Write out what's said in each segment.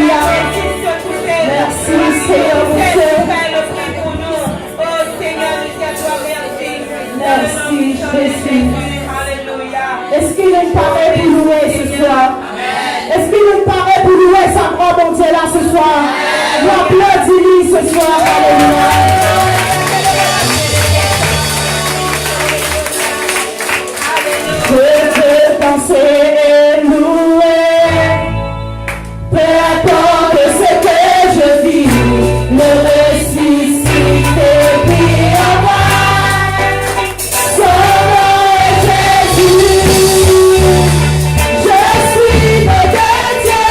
Alléluia. Merci Seigneur mon Dieu. Merci Jésus. Est-ce qu'il est paré pour louer ce soir? Est-ce qu'il est paré pour louer sa croix, mon Dieu, là ce soir? Nous applaudissons ce soir. Alléluia. Je veux danser et louer, peu importe ce que je vis, le ressuscité puis en moi, son nom est Jésus, je suis de Dieu,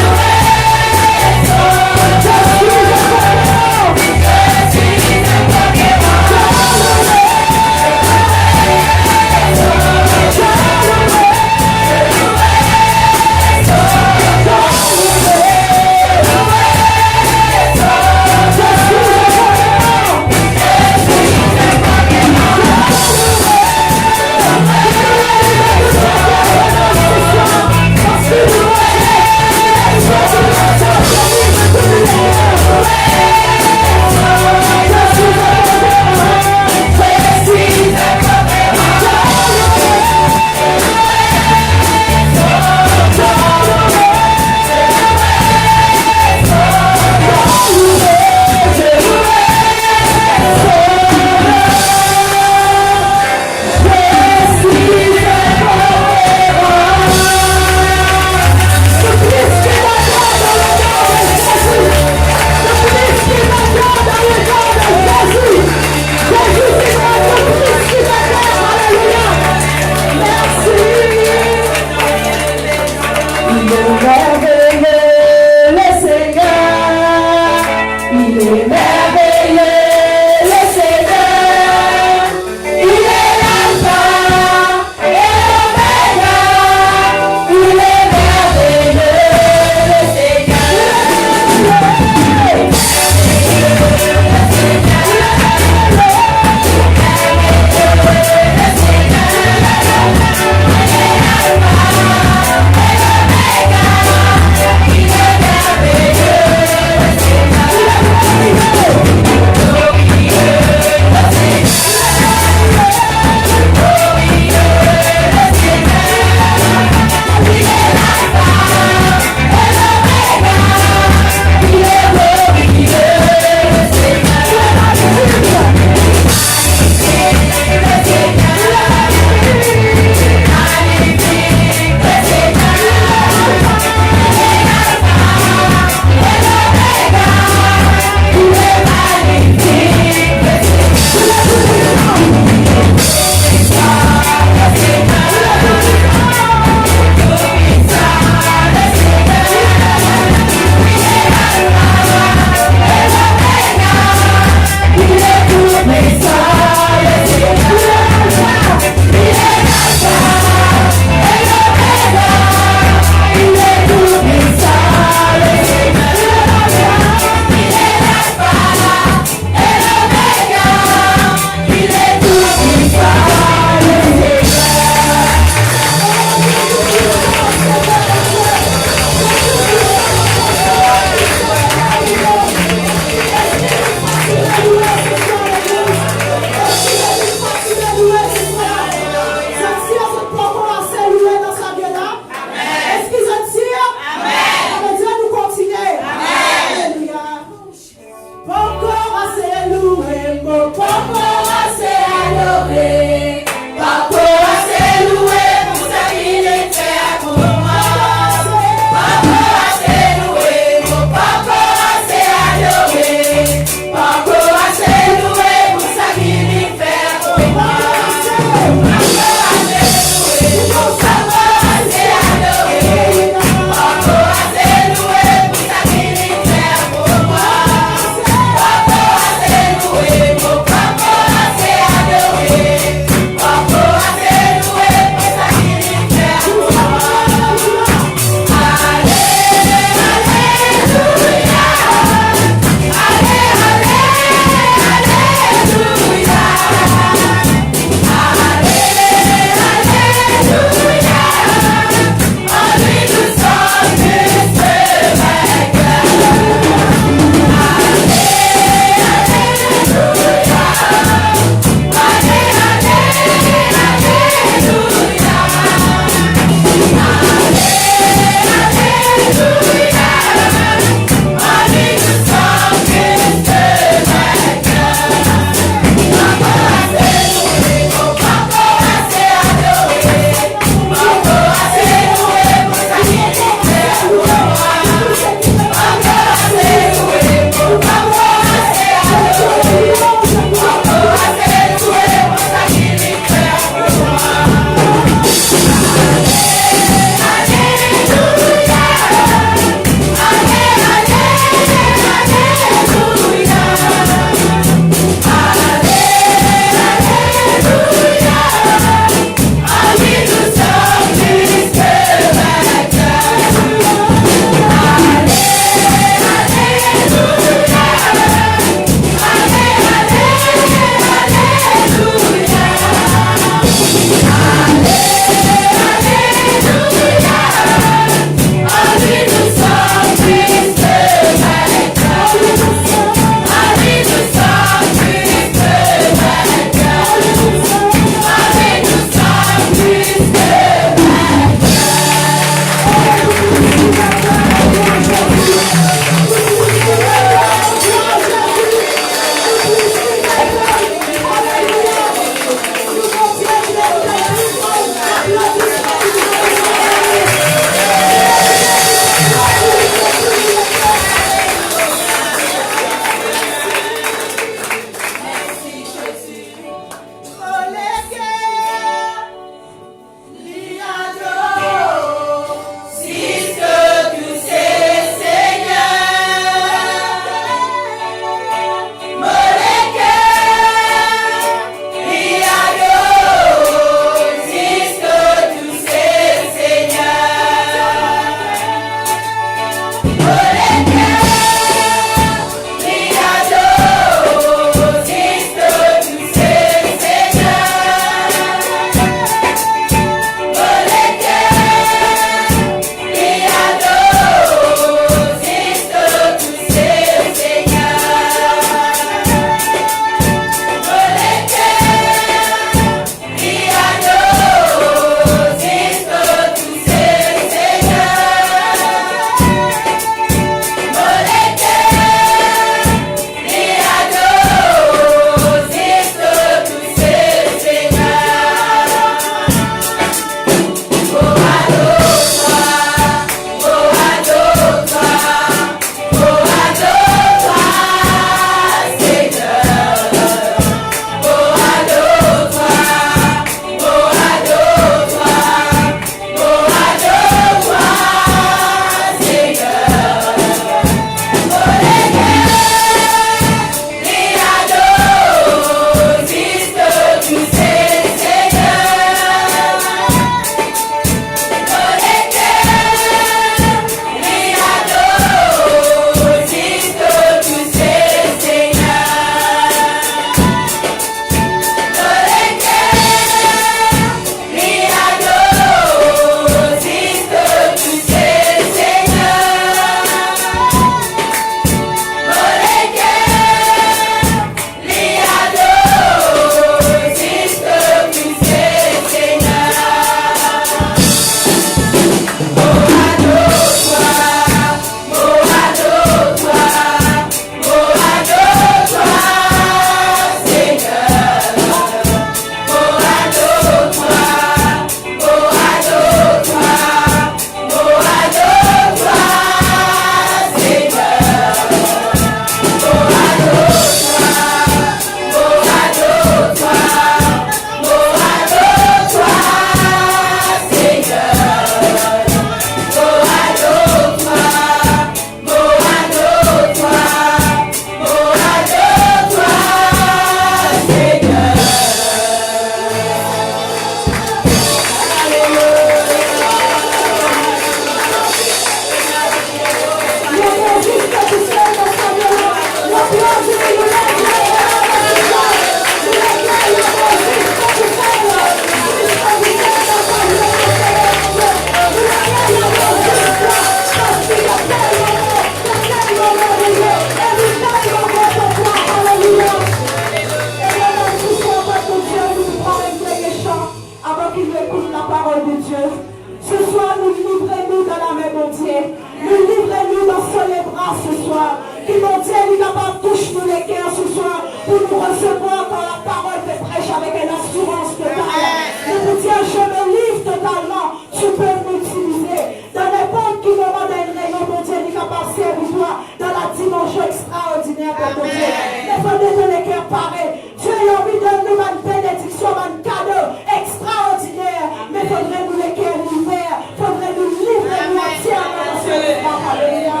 Ce soir, nous livrons-nous dans la main, mon Dieu. Nous livrons-nous dans les bras ce soir. Qui, mon Dieu, nous d'abord touche-nous les cœurs ce soir pour nous recevoir quand la parole te prêche avec une assurance totale. Nous vous disons, je me livre totalement. Tu peux m'utiliser. Dans n'importe quel moment d'un rayon, mon Dieu, nous capable de servir toi dans la dimension extraordinaire de mon Dieu. Défendez-nous les cœurs parés. Dieu a envie de nous une bénédiction, un cadeau extraordinaire. Mais faudrait nous les cœurs ouverts. Faudrait nous livrer nous entièrement dans ce moment. Alléluia.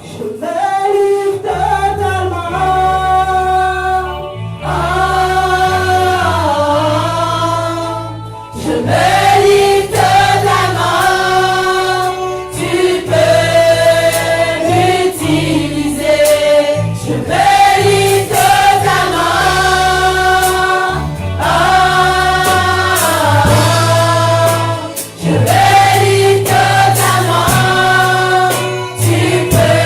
Je me livre totalement. Je me livre totalement. Tu peux m'utiliser. Je me livre totalement. Je me livre totalement. Tu peux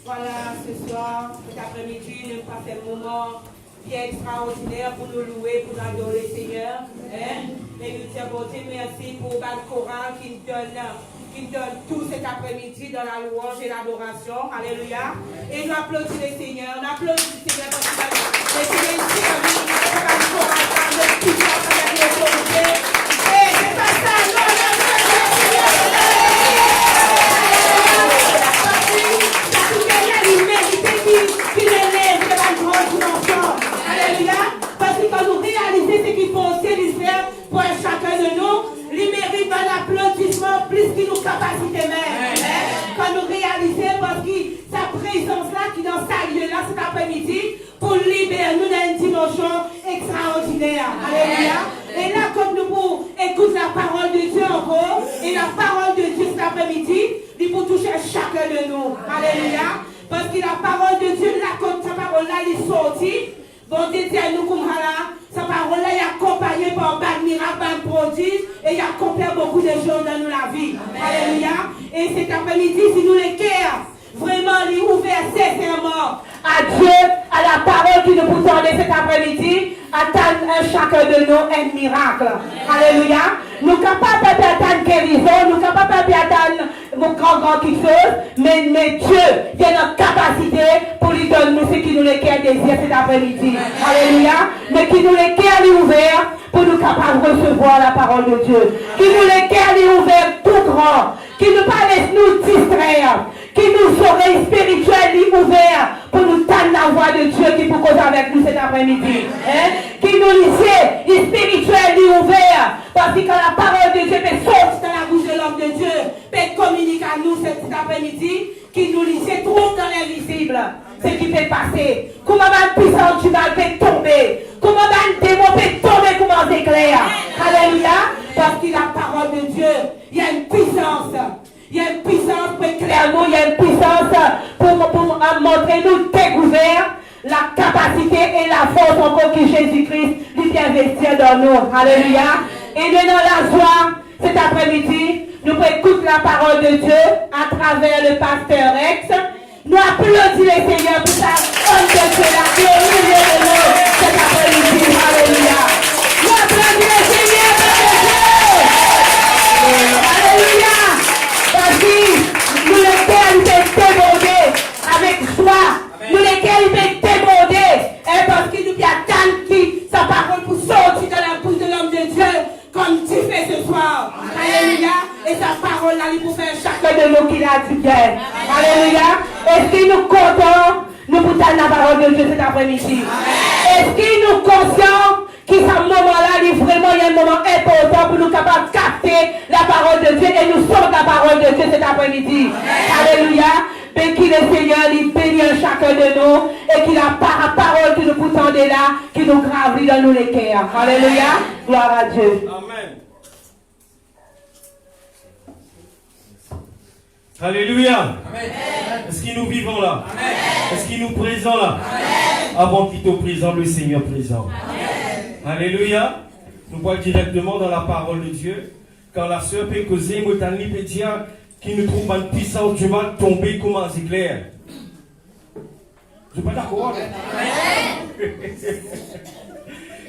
Voilà, ce soir, cet après-midi, nous passons un moment bien extraordinaire pour nous louer, pour adorer le Seigneur. Hein? Et nous disons, bon Dieu, merci pour le choral qui nous donne tout cet après-midi dans la louange et l'adoration. Alléluia. Et nous applaudissons le Seigneur. On applaudit le Seigneur parce que le Seigneur ici a mis le choral dans le puissance avec l'autorité. Et c'est pas ça, non, non, non, qui l'élève de la grande dimension. Alléluia. Parce que quand nous réalisons ce qu'il faut aussi faire pour chacun de nous, il mérite un applaudissement plus que nos capacités même. Quand nous réalisons parce que sa présence là, qui est dans sa lieu là cet après-midi, pour libérer nous dans une dimension extraordinaire. Alléluia. Et là, comme nous pour écouter la parole de Dieu encore, et la parole de Dieu cet après-midi, il faut toucher chacun de nous. Alléluia. Parce que la parole de Dieu, là, comme sa parole-là, elle est sortie. Bon Dieu, nous comme là, sa parole-là est accompagnée par un miracle, un prodige, et il accompagne beaucoup de gens dans la vie. Alléluia. Et cet après-midi, si nous les cœurs, vraiment les ouverts sincèrement à Dieu, à la parole qui nous peut donner cet après-midi, attendre chacun de nous un miracle. Alléluia. Nous sommes capables d'attendre guérison, nous sommes capables d'attendre grand quelque chose, mais Dieu, il a notre capacité pour lui donner ce qui nous les cœurs désir cet après-midi. Alléluia. Mais qui nous les cœurs ouverts pour nous capables de recevoir la parole de Dieu. Qui nous les cœurs ouverts tout grand. Qui nous pas laisse nous distraire. Qui nous oreilles spirituelles ouvertes pour nous tendre la voix de Dieu qui peut causer avec nous cet après-midi. Qui nous lisait spirituelles ouvertes. Parce que quand la parole de Dieu peut sortir dans la bouche de l'homme de Dieu, peut communiquer à nous cet après-midi, qui nous lisait trouve dans l'invisible ce qui peut passer. Comment la puissance du mal peut tomber. Comment le démon peut tomber comme un éclair. Alléluia. Parce que la parole de Dieu, il y a une puissance. Il y a une puissance pour éclairer nous, il y a une puissance pour montrer nous découvert la capacité et la force encore que Jésus-Christ lui vient investir dans nous. Alléluia. Et nous dans la joie cet après-midi, nous pouvons écouter la parole de Dieu à travers le pasteur Rex. Nous applaudissons le Seigneur pour sa honte de Dieu, la qui est au milieu de nous cet après-midi. Alléluia. Nous applaudissons le Seigneur pour Dieu. Alléluia. Parce que nous les cœurs sont débordés avec joie. Nous les cœurs sont débordés. Et parce que nous attendons qui sa parole pour sortir dans la bouche de l'homme de Dieu comme tu fais ce soir. Alléluia. Et sa parole là, il pour faire chacun de nous qui l'a du bien. Alléluia. Est-ce que nous comptons nous pour la parole de Dieu cet après-midi? Est-ce que nous conscients que ce moment-là, vraiment, il y a un moment important pour nous capables de capter la parole de Dieu et nous sommes la parole de Dieu cet après-midi. Alléluia. Mais qu'il le Seigneur, il bénit chacun de nous et qu'il a la parole que nous poussons de là, qui nous grave dans nous les cœurs. Alléluia. Gloire à Dieu. Amen. Alléluia. Amen. Est-ce que nous vivons là? Amen. Est-ce que nous présents là? Amen. Avant qu'il te présente, le Seigneur présent. Amen. Alléluia. Nous voyons directement dans la parole de Dieu. Quand la sœur peut causer, Motani peut dire qu'il nous trouve une puissance du mal tomber comme un éclair. Je ne suis pas d'accord.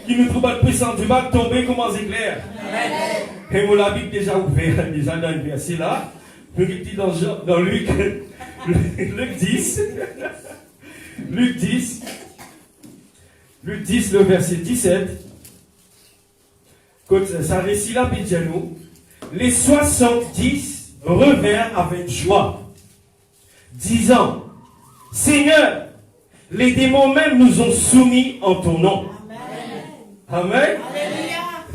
Qui nous trouve une puissance du mal tomber comme un éclair. Amen. Et mon la Bible déjà ouvert, déjà dans le verset là. Je dis dans Luc 10. Luc 10, le verset 17. Quand ça récit là, nous, les 70 revinrent avec joie, disant, Seigneur, les démons même nous ont soumis en ton nom. Amen. Amen.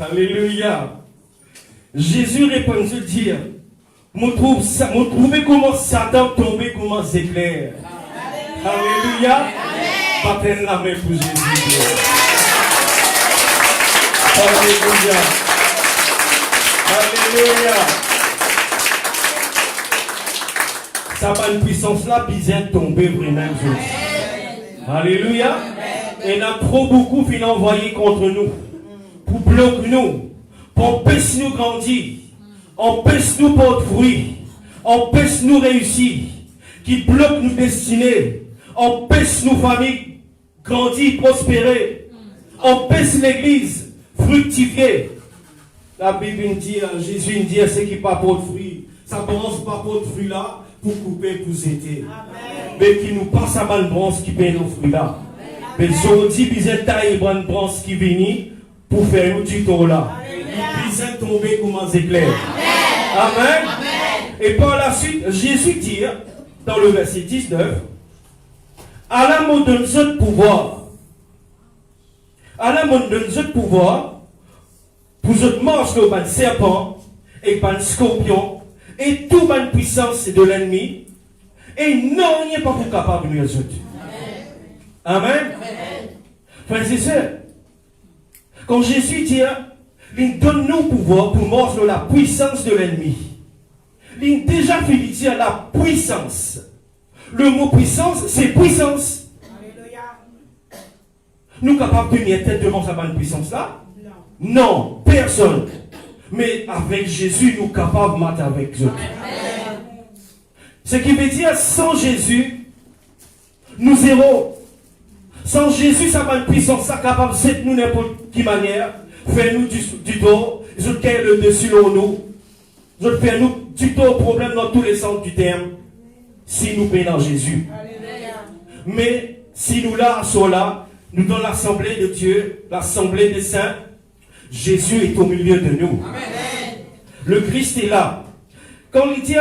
Alléluia. Alléluia. Jésus répondit dire, vous trouvez comment Satan tombait comme un éclair. Alléluia. Battez la main pour Jésus. Alléluia. Alléluia. Ça va une puissance là, bien tomber vraiment. Alléluia. Et il y a trop beaucoup qui l'ont envoyé contre nous. Pour bloquer nous. Pour empêcher nous grandir. Empêche-nous porter fruit, empêche-nous réussir, qui bloque nos destinées, empêche nos familles grandir, prospérer, empêche l'église fructifier. La Bible dit, Jésus dit, ce qui pas porte fruit, ça commence pas porte fruit là, pour couper, pour zéter. Mais qui nous passe à bonne branche qui paye nos fruits là. Mais aujourd'hui, il y a une bonne branche qui vient pour faire nous du temps là. Il vient tomber comme un éclair. Amen. Amen. Et par la suite, Jésus dit, dans le verset 19, à la mot de notre pouvoir, à la mot de notre pouvoir, pour notre marche le ban serpent, et ban scorpion, et toute ban puissance de l'ennemi, et non, il n'est pas pour capable de nous autres. Amen. Frères et sœurs, quand Jésus dit, il donne-nous pouvoir pour mordre la puissance de l'ennemi. Il déjà fait dire la puissance. Le mot puissance, c'est puissance. Alléluia. Nous capables de tenir tête devant sa bonne puissance là? Non, personne. Mais avec Jésus, nous capables de mater avec eux. Ce qui veut dire, sans Jésus, nous zéro. Sans Jésus, ça va une puissance, ça capable de faire nous n'importe quelle manière, faire nous du dos, je fais le dessus de nous, je fais nous du dos problème dans tous les sens du terme, si nous payons Jésus. Alléluia. Mais si nous là, sommes là, nous dans l'assemblée de Dieu, l'assemblée des saints, Jésus est au milieu de nous. Amen. Le Christ est là. Quand il dit,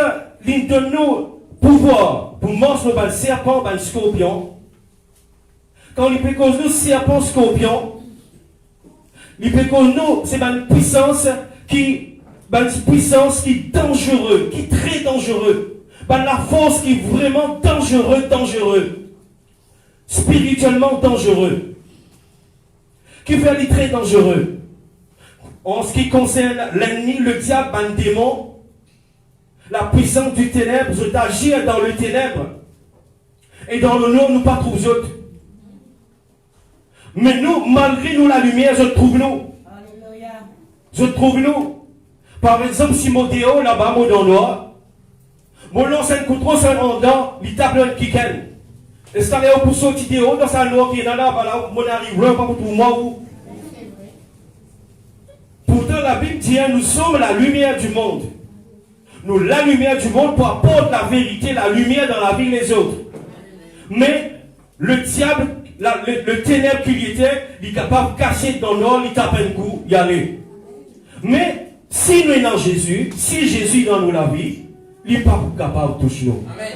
il donne nous pouvoir pour manger le serpent, le scorpion. Quand il peut cause nous serpent, scorpion, il peut cause nous, c'est une puissance qui est dangereuse, qui est très dangereuse. La force qui est vraiment dangereux. Spirituellement dangereux. Qui fait aller très dangereux. En ce qui concerne l'ennemi, le diable, un démon, la puissance du ténèbre, je t'agir dans le ténèbre. Et dans le nom, nous pas trouver autres. Mais nous, malgré nous, la lumière, je trouve nous. Alléluia. Je trouve nous. Par exemple, si mon déo, là-bas, mon dans noir, mon nom, c'est un coup trop, c'est un rendant, il tape le kiken. Est-ce qu'il y a un pousseau qui déo dans sa noix qui est là, voilà, mon arrive, pas pour moi, ou. Pourtant, la Bible dit, nous sommes la lumière du monde. Nous, la lumière du monde, pour apporter la vérité, la lumière dans la vie des autres. Mais, le diable, le ténèbre qu'il était, il est capable de cacher dans l'or, il tape un coup, y aller. Mais, si nous sommes dans Jésus, si Jésus est dans nous la vie, il n'est pas capable de toucher nous. Amen.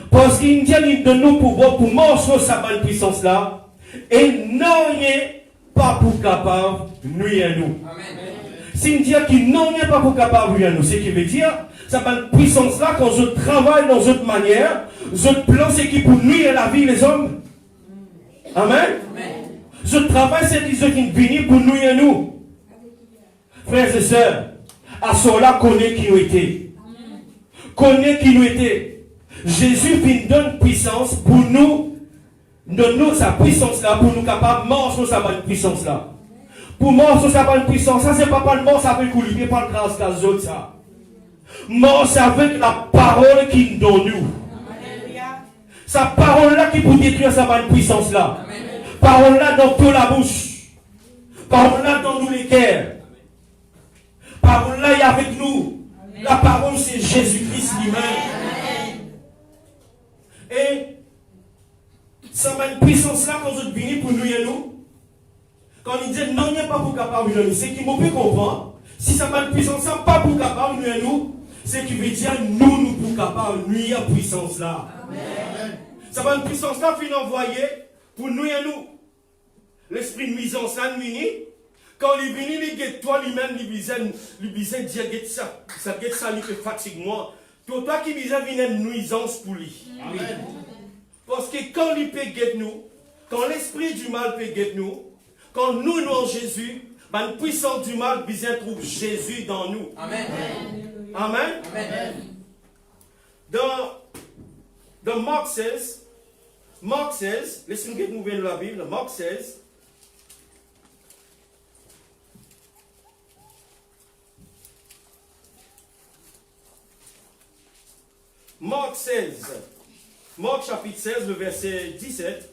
Parce qu'il donne nous pouvoir pour morceau sa bonne puissance là, et non n'est pas pour capable de nuire à nous. S'il dit qu'il n'est pas pour capable de nuire à nous, ce qui veut dire, sa bonne puissance là, quand je travaille dans une manière, je plan c'est qui pour nuire à la vie des hommes. Amen. Je travaille c'est qui viennent pour nuire à nous. Frères et sœurs, à cela connaît qui nous était. Connaît qui nous était. Jésus vient donner puissance pour nous, donne-nous sa puissance là, pour nous capables de marcher sa bonne puissance là. Pour marcher sa bonne puissance, ça c'est pas le mort, ça fait couler, pas le grâce des autres ça. Marche avec la parole qui nous donne nous. Sa parole là qui peut détruire sa bonne puissance là. Parole là dans toute la bouche. Parole là dans nous les cœurs. Parole là est avec nous. La parole c'est Jésus-Christ lui-même. Et ça va une puissance là quand vous venez pour nous et nous. Quand il dit non, il n'y a pas pour capable de nous. C'est qui m'ont pu comprendre. Si ça va une puissance là, pas pour capable de nous et nous, c'est qui veut dire nous pour capable de nuire à puissance là. Amen. Ça va une puissance là, puis envoyer pour nous et nous. L'esprit de nuisance là, quand il vient, il guette toi lui-même, il vient dire guette ça. Ça guette ça, il fait fatigue moi. Toi qui vient une nuisance pour lui. Amen. Parce que quand il peut guetter nous, quand l'esprit du mal peut guetter nous, quand nous en Jésus, la puissance du mal vient trouver Jésus dans nous. Amen. Amen. Amen. Dans Marc 16, laissez-nous ouvrir la Bible, Marc 16. Marc 16, Marc chapitre 16, le verset 17,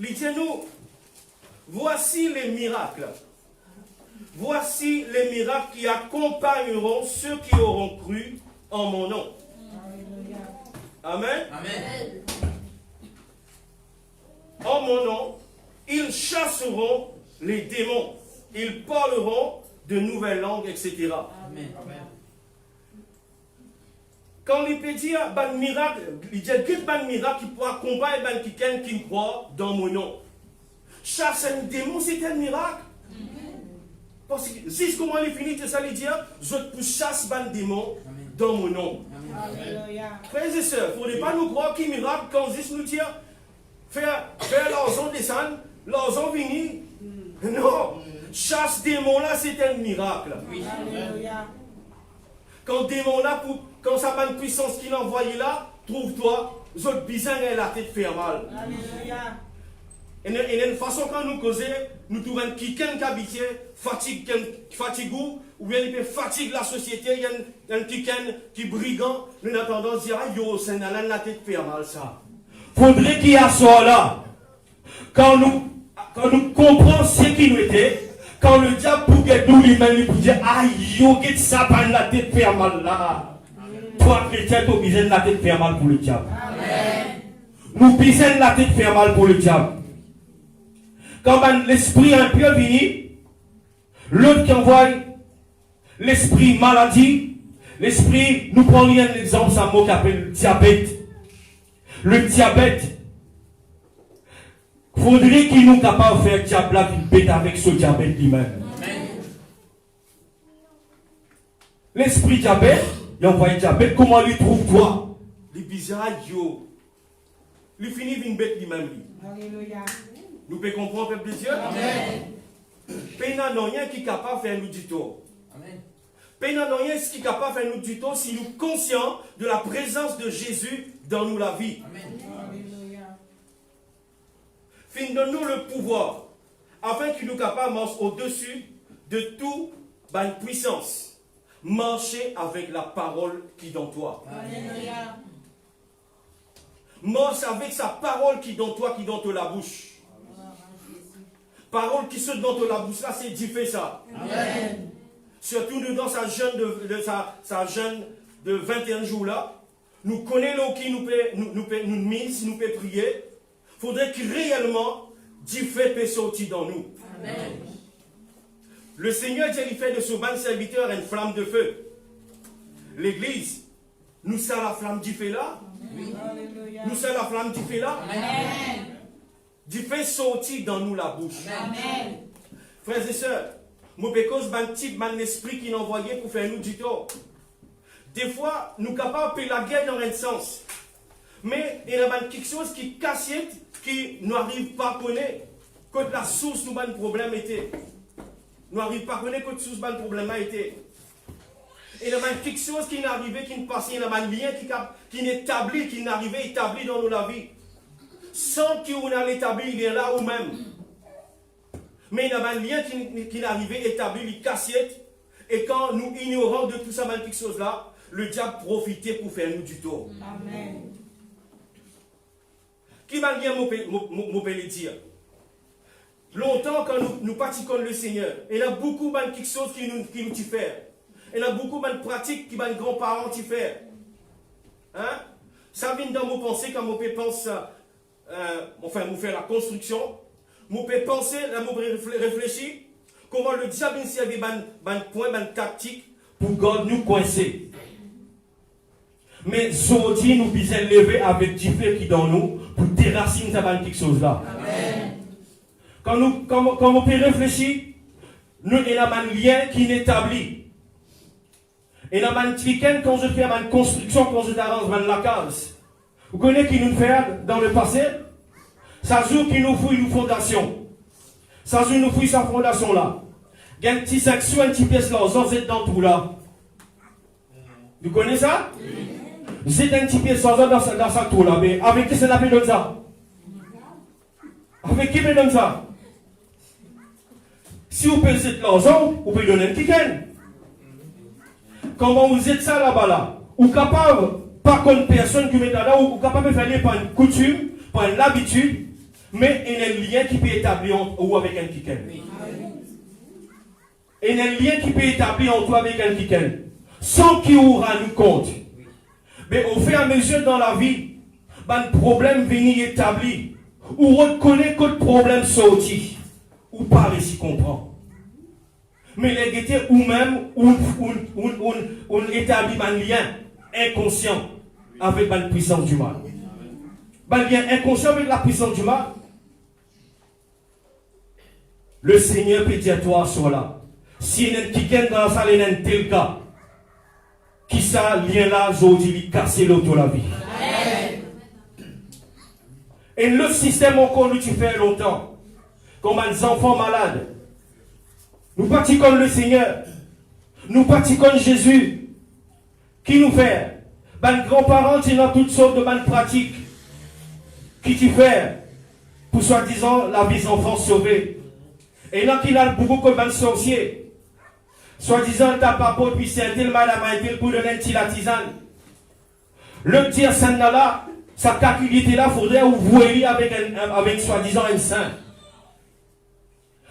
il dit nous, voici les miracles. Voici les miracles qui accompagneront ceux qui auront cru en mon nom. Amen. Amen. En mon nom, ils chasseront les démons. Ils parleront de nouvelles langues, etc. Amen. Amen. Quand il peut dire un miracle, il dit un miracle qui peut accompagner quelqu'un qui croit dans mon nom. Chasser un démon, c'est un miracle. Parce que si comment il finit, c'est ça, il dit je peux chasser un démon dans mon nom. Frères et sœurs, il ne faut pas nous croire qu'il miracle quand Jésus nous dit faire l'argent descendre, l'argent venir. Non, chasse démon là, c'est un miracle. Alléluia. Quand démon là, quand ça va une puissance qu'il a envoyée là, trouve-toi, votre bizarre et la tête fait mal. Alléluia. Et une façon quand nous causons, nous trouvons quelqu'un qui habite, fatigué, ou bien il peut fatiguer la société, il y a un qui brigand, nous avons tendance à dire, ah yo, c'est dans la tête fait mal ça. Faudrait qu'il y a ça là. Quand nous comprenons ce qui nous était, quand le diable pour que nous lui-même lui pour dire, aïe, yo, qu'est-ce que ça par la tête fait mal là. Toi, chrétien, tu as la tête fait mal pour le diable. Amen. Nous pisons la tête fait mal pour le diable. Quand l'esprit impur vient, l'autre qui envoie l'esprit maladie, l'esprit, nous prenons un exemple, c'est un mot qui s'appelle le diabète. Le diabète, il faudrait qu'il nous capable de faire diable là, qu'il bête avec ce diabète lui-même. L'esprit diabète, il envoie le diabète, comment lui trouve-toi? Les bizarres, yo. Il finit une bête lui-même. Alléluia. Nous pouvons comprendre, peuple de Dieu? Amen. Il n'y a rien qui est capable de faire nous du tort. Il n'y a rien qui est capable de faire nous du tort si nous sommes conscients de la présence de Jésus dans nous la vie. Alléluia. Donne-nous le pouvoir afin qu'il nous capable de marcher au-dessus de toute puissance. Marcher avec la parole qui est dans toi. Alléluia. Marche avec sa parole qui est dans toi, qui est dans la bouche. Parole qui se dans la bouche, là, c'est Dieu fait ça. Amen. Surtout dans sa jeûne de 21 jours là, nous connaissons qui nous mise, nous peut prier. Il faudrait que réellement Dieu fait sortir dans nous. Amen. Le Seigneur il fait de ce bon serviteur une flamme de feu. L'église, nous sommes la flamme du feu là. Oui. Nous sommes la flamme du feu là. Amen. Dieu fait sortir dans nous la bouche. Amen. Frères et sœurs, nous pécons un type d'esprit qui nous envoyé pour faire nous du tort. Des fois, nous sommes capables de payer la guerre dans un sens. Mais il y a quelque chose qui casse, qui n'arrive pas à connaître que la source de notre problème était. Nous n'arrivons pas à connaître que la source de notre problème était. Il y a quelque chose qui n'arrivait, qui ne passait, il y a un lien qui n'établit, qui n'arrivait établi dans nos vies. Sans qu'on a l'établi, il est là ou même. Mais il y a un lien qui n'arrivait établi, il cassette. Et quand nous ignorons de tout ça, quelque chose là, le diable profitait pour faire nous du tort. Amen. Qui va bien me dire? Longtemps, quand nous pratiquons le Seigneur, il y a beaucoup de choses qui nous fait. Il y a beaucoup de pratiques qui nos grands-parents font. Hein? Ça vient dans mon pensée quand je pense, je fais la construction. Je peux penser, je réfléchir comment le diable servait un point, une tactique pour garder nous coincés. Mais aujourd'hui, nous devons lever avec Dieu qui est dans nous pour déraciner quelque chose là. Amen. Quand on peut réfléchir, nous avons un lien qui est établi. Et dans un week-end, quand je fais une construction, quand je t'arrange la case, vous connaissez qui nous fait dans le passé? Ça joue qui nous fouille une fondation. Ça joue nous fouille sa fondation là. Il y a un petit section, un petit pièce là, vous êtes dans tout là. Vous connaissez ça? Vous êtes un petit pièce dans sa tour là, mais avec qui c'est la paix de ça? Avec qui peut donner ça? Si vous pouvez êtes l'argent, vous pouvez donner un ticket. Comment vous êtes ça là-bas là? Ou capable, pas comme personne qui met là, ou capable de faire par une coutume, par une habitude, mais il y a un lien qui peut établir entre vous avec un ticket. Il y a un lien qui peut établir entre vous avec un ticket. Sans qu'il vous rende compte. Mais au fur et à mesure dans la vie, un problème vient établi. Ou reconnaît que le problème sorti. Ou pas réussi comprendre. Mais les guettés ou même on établit un lien inconscient avec la puissance du mal. Un lien inconscient avec la puissance du mal. Le Seigneur peut dire toi soit là. Si il y a quelqu'un dans la salle, il y a un tel cas. Qui ça lien là aujourd'hui il casse l'auto la vie. Et le système encore nous tu fais longtemps. Comme des enfants malades. Nous pratiquons le Seigneur. Nous pratiquons Jésus. Qui nous fait? Ben grands-parents, ils ont toutes sortes de bonnes pratiques. Qui tu fais? Pour soi-disant la vie des enfants sauvés. Et là, il a beaucoup comme un sorcier. Soi-disant, t'as pas pour puis c'est un tel madame, un tel pour donner la tisane. Le dire ça là, sa calculité là, faudrait ouvrir avec soi-disant un saint.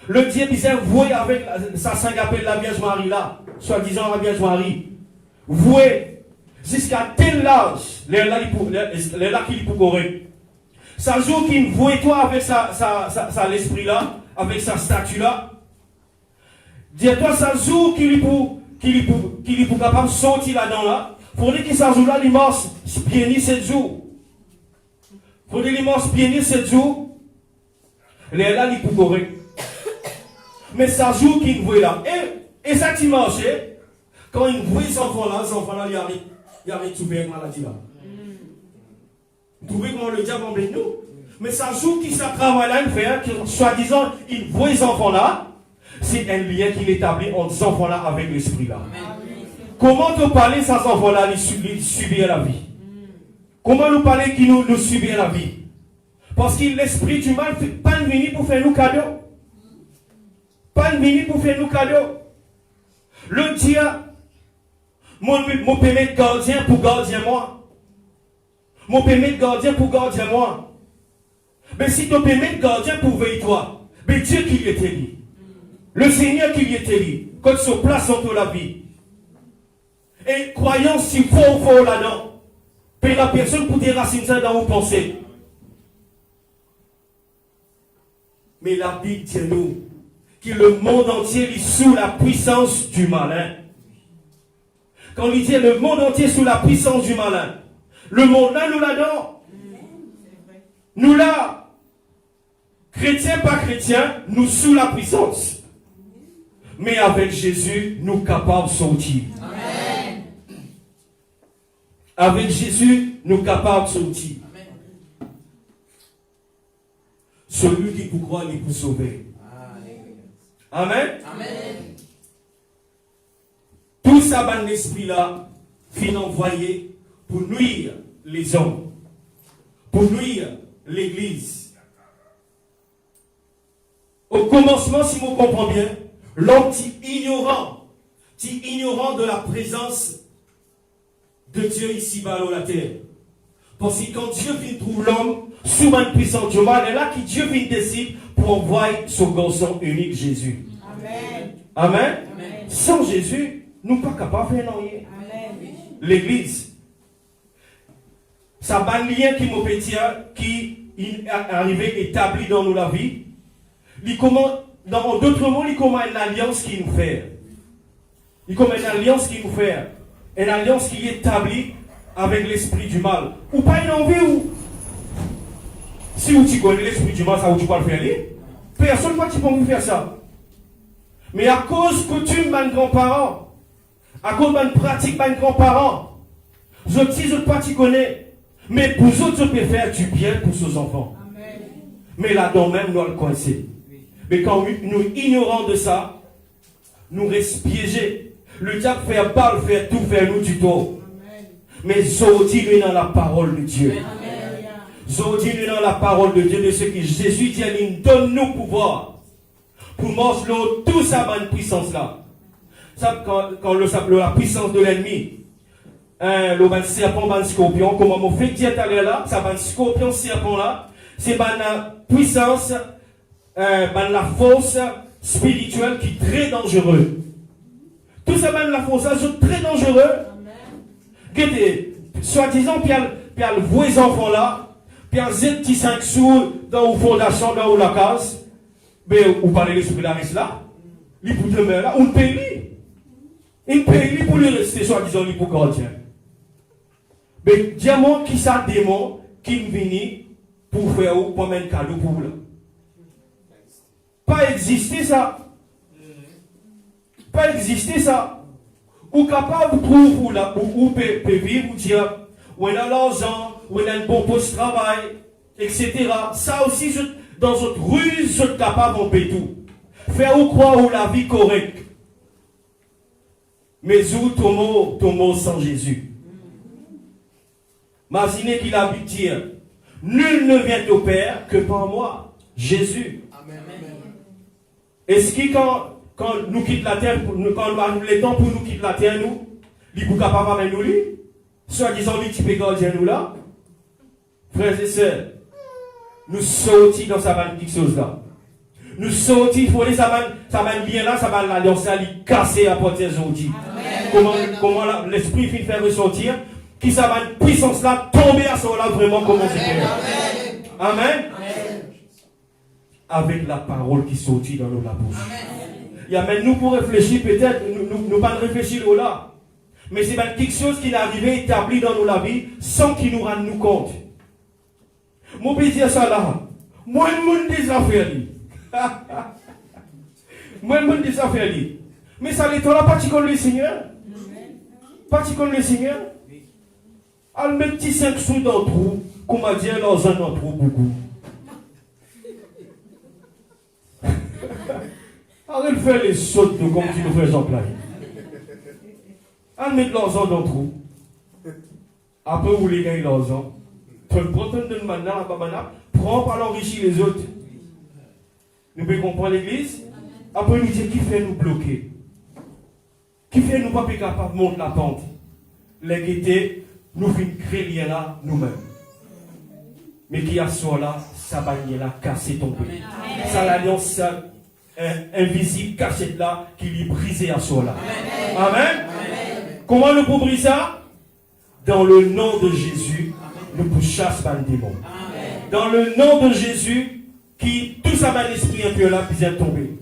Le Dieu bizarre, voué avec sa sang appelle la Vierge Marie là, soi-disant la Vierge Marie. Voué jusqu'à tel âge, les là qu'il peut correct. Ça joue qu'il voué toi avec l'esprit là, avec sa statue là. Dis-toi, ça joue qu'il est capable de sortir là-dedans là. Faudrait qu'il s'en joue là, l'immense bien 7 jours. Faudrait l'immense bien 7 jours. Les là, il peut correct. Mais ça joue qu'il voit là. Et ça qui marche, quand il voit ces enfants-là, il arrive tout bien avec la maladie là. Vous trouvez comment le diable embête nous? Mais ça joue qui ça travaille là, il fait, soi-disant, il voit les enfants-là. C'est un lien qu'il établit entre ces enfants-là avec l'esprit là. Comment nous parler ces enfants-là, ils subir la vie? Comment nous parler qu'ils nous subir la vie? Parce que l'esprit du mal n'est pas venu pour faire nous cadeaux. Pas venu pour faire nous cadeaux. Le Dieu, mon permet gardien pour gardien moi. Mon permet gardien pour gardien moi. Mais si tu permets gardien pour veiller toi, mais Dieu qui lui était dit. Le Seigneur qui lui était dit. Quand se place entre la vie. Et croyant si fort là-dedans. Mais la personne pour déraciner ça dans vos pensées. Mais la Bible dit nous que le monde entier est sous la puissance du malin. Quand il dit le monde entier est sous la puissance du malin, le monde là, nous là-dedans. Nous là, chrétiens pas chrétiens, nous sous la puissance. Mais avec Jésus, nous capables de sortir. Amen. Avec Jésus, nous capables de sortir. Amen. Celui qui peut croire, il peut sauver. Amen. Amen. Tout ça, dans l'esprit là, fin envoyé pour nuire les hommes, pour nuire l'église. Au commencement, si vous comprenez bien, l'homme est ignorant de la présence de Dieu ici-bas sur la terre. Parce que quand Dieu vient trouver l'homme sous une puissance du mal, et là que Dieu vient décider pour envoyer son garçon unique Jésus. Amen. Amen. Amen. Sans Jésus, nous ne sommes pas capables de faire rien. L'église. Ça va un lien qui m'a pété, qui est arrivé établi dans nous la vie. Dans d'autres mots, il commence une alliance qui nous fait. Il commence une alliance qui nous fait. Une alliance qui est établie avec l'esprit du mal. Ou pas une envie ou. Si vous connaissez l'esprit du mal, ça vous pas le faire. Personne ne peut vous faire ça. Mais à cause de coutume de mes grands-parents, à cause de pratique de mes grands-parents, je ne sais pas si connais. Mais pour eux, je peux faire du bien pour ces enfants. Amen. Mais là-dedans même, nous le coincer. Mais quand nous ignorons de ça, nous restons piégés. Le diable fait balle, fait tout, fait nous du tort. Mais aujourd'hui, nous dans la parole de Dieu. Aujourd'hui, nous dans la parole de Dieu, de ce que Jésus dit, il donne-nous pouvoir pour manger tout ça, une puissance là. Ça, quand la puissance de l'ennemi, le serpent, le scorpion, comme on fait dire tout à l'heure là, ça va un scorpion, serpent là, c'est la puissance, la force spirituelle qui est très dangereuse. Tout ça, la force, c'est très dangereux. Soi-disant, puis il y a le vrai enfant là, puis il y a un petit 5 sous dans la fondation, dans la case, mais vous parlez de l'esprit là, il peut demeurer là, on paye. Il paye pour lui rester, soi-disant, pour gardien. Mais diamant qui ça démon qui vient pour faire ou pour mettre un cadeau pour vous là. Pas exister ça. Pas exister ça. Ou capable de trouver là, ou peut vivre, ou dire, ou on a l'argent, ou on a un bon poste de travail, etc. Ça aussi, dans notre ruse, je suis capable de faire tout. Faire ou croire ou la vie correcte. Mais où ton mot sans Jésus? Imaginez qu'il a pu dire, nul ne vient au Père que par moi, Jésus. Amen. Est-ce que quand quand nous quitte la terre, quand les temps pour nous quitter la terre, nous, les bouca papa mais nous, soit disant les types gardiens nous là, frères et sœurs, nous sortis dans sa vanne quelque chose là. Nous sortis, il faut aller ça va bien là, ça va l'alliance, ça lui casser à partir d'aujourd'hui. Comment l'esprit finit faire ressortir, qui ça va une puissance là, tomber à ce là vraiment comment c'est. Amen. Avec la parole qui sortit dans nos bouche. Il y a même nous pour réfléchir, peut-être, nous pas réfléchir au là. Mais c'est quelque chose qui est arrivé, établi dans nos vie, sans qu'il nous rende nous compte. Mon peux dire ça là. Moi, le monde des affaires. Moi, le monde des affaires. Mais ça l'est là, pas tu connais le Seigneur. Pas tu connais le Seigneur. Elle met petit 5 sous dans le trou, comme a dit, l'argent dans le trou beaucoup. Elle fait les sautes de comme tu nous fais Jean-Claude. Elle met l'argent dans le trou. Après, vous les gagnez l'argent. Tu prends de mana, prends pas l'enrichir les autres. Nous pouvons comprendre l'église. Après, nous dire qui fait nous bloquer. Qui fait nous pas capables de monter la pente. Les guettés, nous finissons créer là nous-mêmes. Mais qui a soit là, ça va là, casser tomber. Ça l'alliance invisible, cachette là, qui lui brisé à soi là. Amen. Comment nous pouvons briser ça? Dans le nom de Jésus, nous pouvons chasser les démons. Dans le nom de Jésus, qui tout ça va l'esprit un peu là, puis est tombé.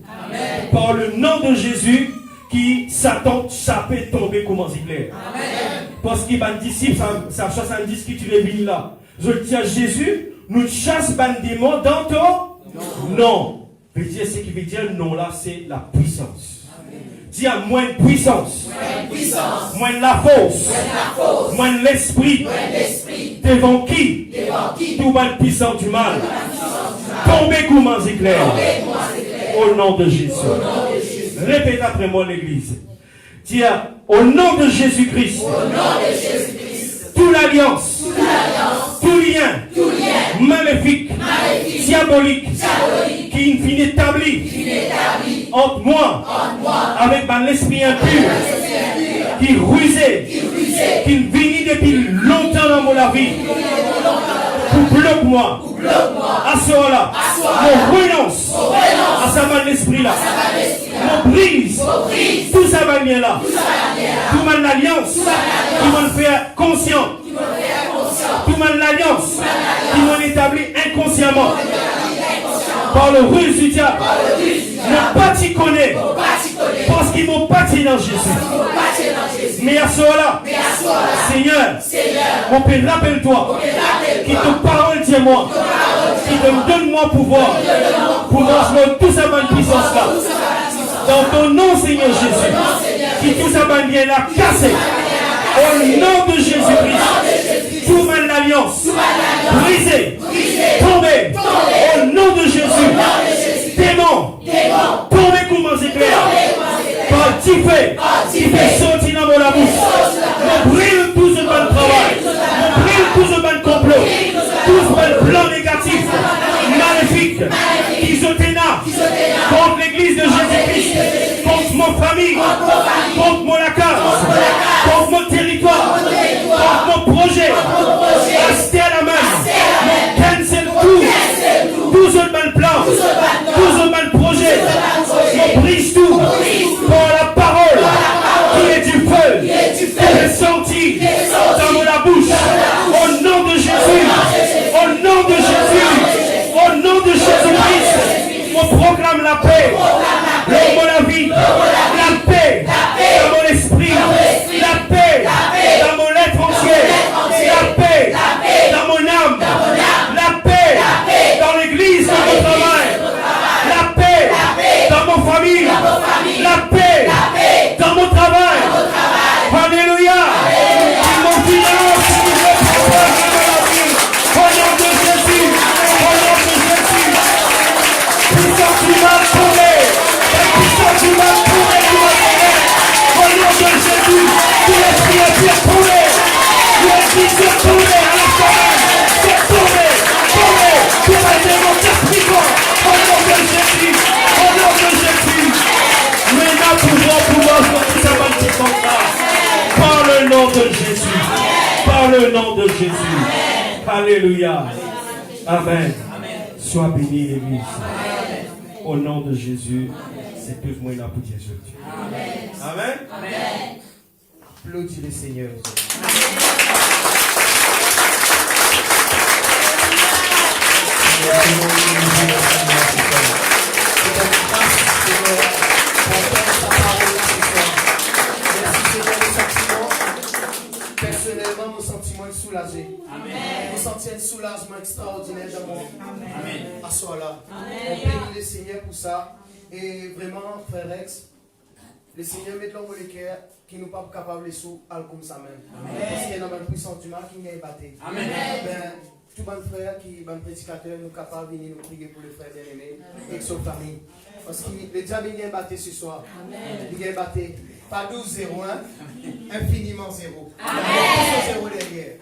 Par le nom de Jésus, qui Satan, ça peut tomber comme un clair. Parce qu'il y a un disciple, ça chasse un disciple qui est là. Je tiens Jésus, nous chasse les démons dans ton nom. Veut dire ce qui veut dire non là, c'est la puissance. Dis à moins de puissance, moins de la force, moins de l'esprit, devant qui tout mal puissant du mal, tombez comme un éclair, au nom de Jésus. Répète après moi l'église. Dis au nom de Jésus-Christ, toute l'alliance, tout lien, maléfique, diabolique, qui finit établi entre moi, avec l'esprit impur, qui rusait, qui vient depuis longtemps dans mon vie, pour bloquer moi, à ce moment-là, mon renonce à sa main l'esprit là, mon brise, tout ça va bien là, tout mon alliance, qui m'en fait conscient, tout mon alliance, qui m'en établi inconsciemment, par le ruse du diable, ne pas t'y connaître, parce qu'ils m'ont bâti dans Jésus. Mais à ce moment-là, Seigneur, mon Père, rappelle-toi, qui te parole dit moi, qui te donne-moi pouvoir, pour manger tout ça bonne puissance là. Dans ton nom, Seigneur Jésus, qui tout ça bonne bien là, cassé. Au nom de Jésus-Christ, tout mal l'alliance, brisé, tombé, au nom de Jésus, démon, tombé comme un éclair, par qui fait sortir dans mon bouche, on brille tout ce bon travail, on brille tout ce bon complot, tout ce bon plan négatif, maléfique, qui se ténat contre l'église de Jésus-Christ, contre mon famille, contre mon accord, contre mon territoire, contre mon projet, restez à la main, mon cancel tout ce bon plan, tout ce bon projet, on brise tout, pour la parole, qui est du feu, qui est sorti dans mon bouche, au nom de Jésus, au nom de Jésus, au nom de Jésus-Christ, on proclame la paix, dans mon vie, la paix, dans mon esprit, la paix, dans mon être entier, la paix, dans mon âme, la paix, dans l'église, dans mon travail, la paix, dans mon famille, la paix, dans mon travail. Alléluia. Mon finance, au nom de Jésus, au nom de Jésus. Puissant du mal tombé, puissant du mal tombé, au nom de Jésus, tout l'esprit est bien tombé, tout l'esprit est tombé à la semaine, c'est tombé, tout le démon d'esprit, au nom de Jésus, au nom de Jésus. nom de Jésus. Alléluia. Amen. Sois béni, l'Église. Au nom de Jésus, c'est plus moi là pour Jésus. Amen. Applaudis le Seigneur. Personnellement, mon sentiment est soulagé. Mon sentiment un soulagement extraordinaire dans mon à soi là. On bénit le Seigneur pour ça. Et vraiment, frère Rex, le Seigneur met l'homme au cœur qui nous pas capable de sous comme ça même. Parce qu'il y a une puissance du mal qui n'est pas battu. Tout bon frère qui bon prédicateur nous capable de venir nous prier pour le frère bien-aimé et sa famille. Parce que le diable vient battre ce soir. Il vient battre pas 12-0, infiniment 0. 0 derrière.